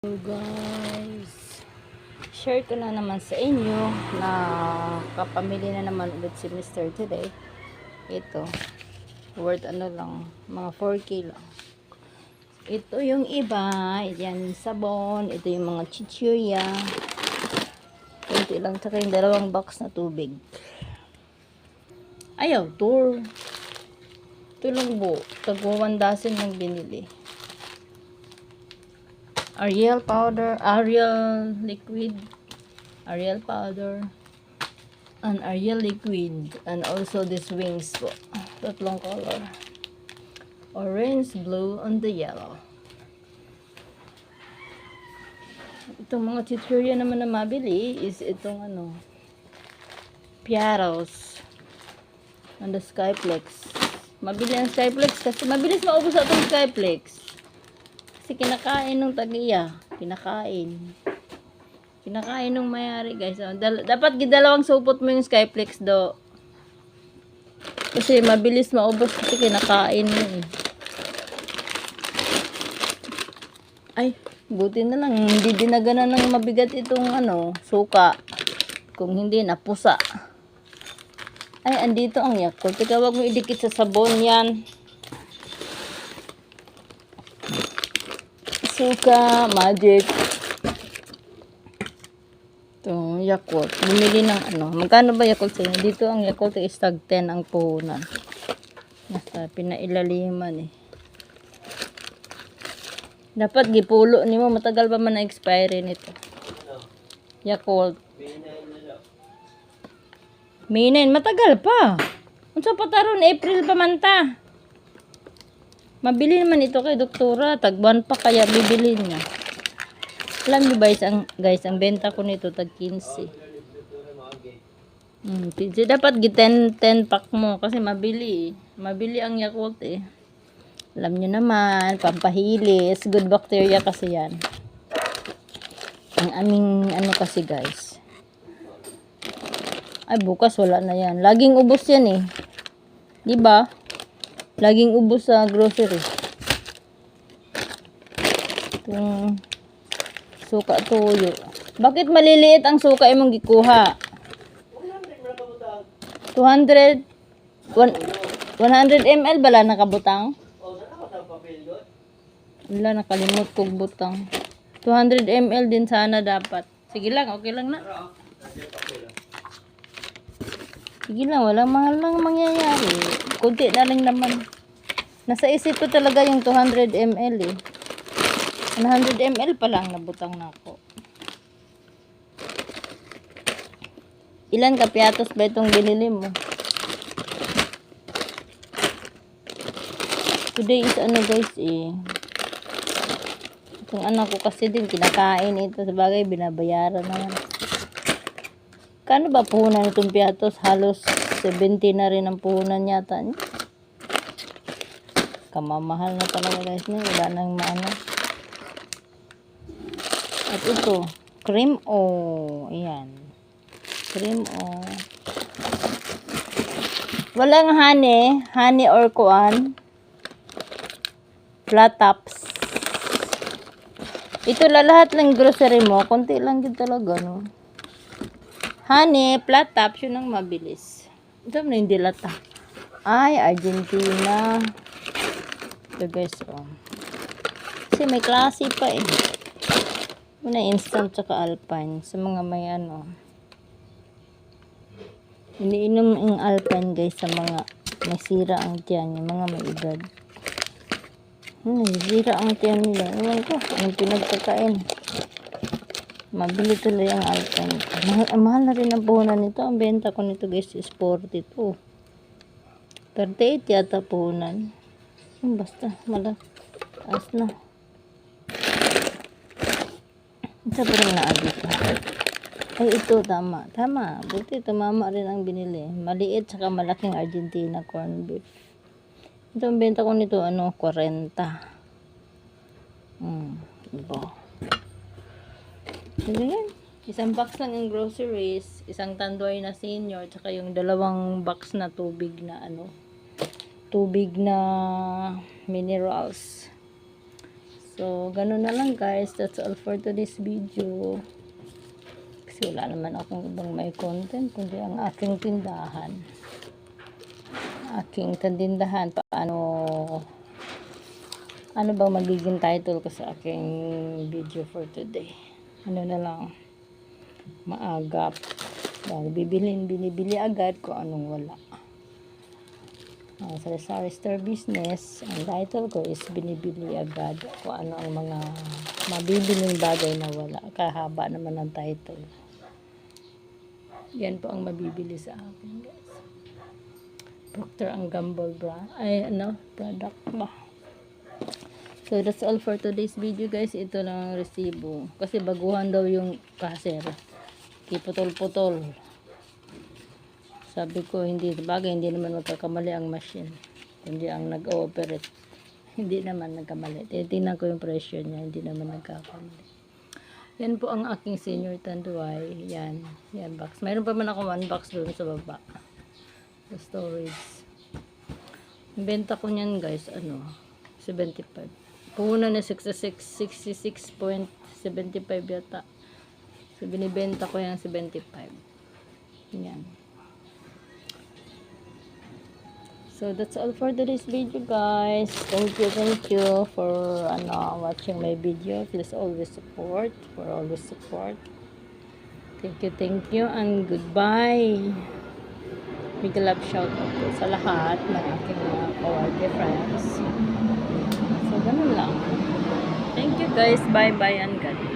So guys, share ko na naman sa inyo na kapamili na naman ulit si Mr. today. Ito, worth ano lang, mga 4K lang. Ito yung iba, yan yung sabon, ito yung mga chichirya. Kunti lang, tsaka yung dalawang box na tubig. Ayaw, tour. Ito lang po, tagwa 1 dozen lang binili. Ariel powder, Ariel liquid, Ariel powder, and Ariel liquid, and also this wings po. Tatlong color. Orange, blue, and the yellow. Itong mga chichirya naman na mabili is itong ano, Piaros and the Skyplex. Mabili ang Skyplex kasi mabilis maubos itong Skyplex. Kasi kinakain nung tagiya. Kinakain nung mayari guys. Dapat gidalawang supot mo yung Skyplex do. Kasi mabilis maubos kasi kinakain mo eh. Ay, buti na lang. Hindi dinaganan ng mabigat itong ano, suka. Kung hindi, napusa. Ay, andito ang Yakult. Teka, wag mo idikit sa sabon yan. Suka, magic. Ito, Yakult. Bumili ng ano. Magkano ba Yakult sa'yo? Dito ang Yakult is tag 10 ang puhunan. Nasa pinailaliman eh. Dapat gipulo ni mo. Matagal pa man na expiry nito. Yakult. May 9. Matagal pa. Unsa pa taron? April pa man ta. Mabili naman ito kay doktora. Tagban pa kaya bibili niya. Alam niyo guys, ang benta ko nito tag 15. Dapat gi 10 pack mo kasi mabili. Mabili ang Yakult eh. Alam niyo naman, pampahilis, good bacteria kasi yan. Ang aming ano kasi guys. Ay bukas wala na yan. Laging ubos yan eh. 'Di ba? Laging ubos sa grocery. Itong suka tuyo. Bakit maliliit ang suka imong gikuha? 200 100 ml bala nakabutang? Wala, nakalimot kong butang. 200 ml din sana dapat. Sige lang, okay lang na. Sige lang, walang mahal lang mangyayari. Kunti na lang naman. Nasa isip ko talaga yung 200 ml eh. 100 ml pa lang nabutang na ako. Ilan kapiatos ba itong binili mo? Today is ano guys eh. Itong anak ko kasi din kinakain ito. Sabagay binabayaran naman. Kano ba puhunan itong piatos? Halos 70 na rin ang puhunan yata niya. Kamamahal na talaga guys niya. Wala nang maano. At ito, cream o. Ayan. Cream o. Walang honey. Honey or kuan. Flat tops. Ito lahat ng grocery mo. Konti lang din talaga no. Honey, flat tops. Yun ang mabilis. Ito na hindi lata. Ay, Argentina. Ito guys oh. Kasi may klase pa eh. Una instant tsaka alpine sa mga may ano. Iniinom ang alpine guys sa mga may sira ang tiyan, yung mga may edad. Sira ang tiyan nila. Ewan ko, anong pinagkakain. Mabili tuloy ang alpine. Mahal na rin ang puhunan nito. Ang benta ko nito guys is 42. 38 yata puhunan. Basta, malakas na. Isa pa rin naabit na. Ay, ito, tama. Tama. Buti, tumama rin ang binili. Maliit, saka malaking Argentina corn beef. Ito, ang benta ko nito, 40. Diba? So, yan. Isang box lang ang groceries, isang tandoy na senior, saka yung dalawang box na tubig na tubig na minerals. So, So, ganun na lang guys. That's all for today's video. Kasi wala naman akong ibang may content, kundi ang aking tindahan. Aking tindahan. Ano bang magiging title ko sa aking video for today? Ano na lang, maagap. Binibili agad kung anong wala. Sa Sari Star Business, ang title ko is binibili agad kung ano ang mga mabibiling bagay na wala. Kahaba naman ang title. Yan po ang mabibili sa akin, guys. Procter & Gamble product ba. So that's all for today's video, guys. Ito lang ang resibo. Kasi baguhan daw yung cashier. Kiputol-putol. Sabi ko, hindi naman magkakamali ang machine. Kundi ang nag-ooperate. Hindi naman nagkamali. Titingnan ko yung presyo niya, hindi naman nagkakamali. Yan po ang aking senior tanduay. Yan box. Mayroon pa man ako 1 box doon sa baba. Sa storage. Ang benta ko niyan, guys, 75. Puhunan na 66.75 yata. So, binibenta ko yan 75. Yan. So that's all for today's video, guys. Thank you for watching my video. Please always support. Thank you and goodbye. Big love shout out po sa lahat ng aking mga kawarde friends. So ganun lang. Thank you, guys. Bye and God bless.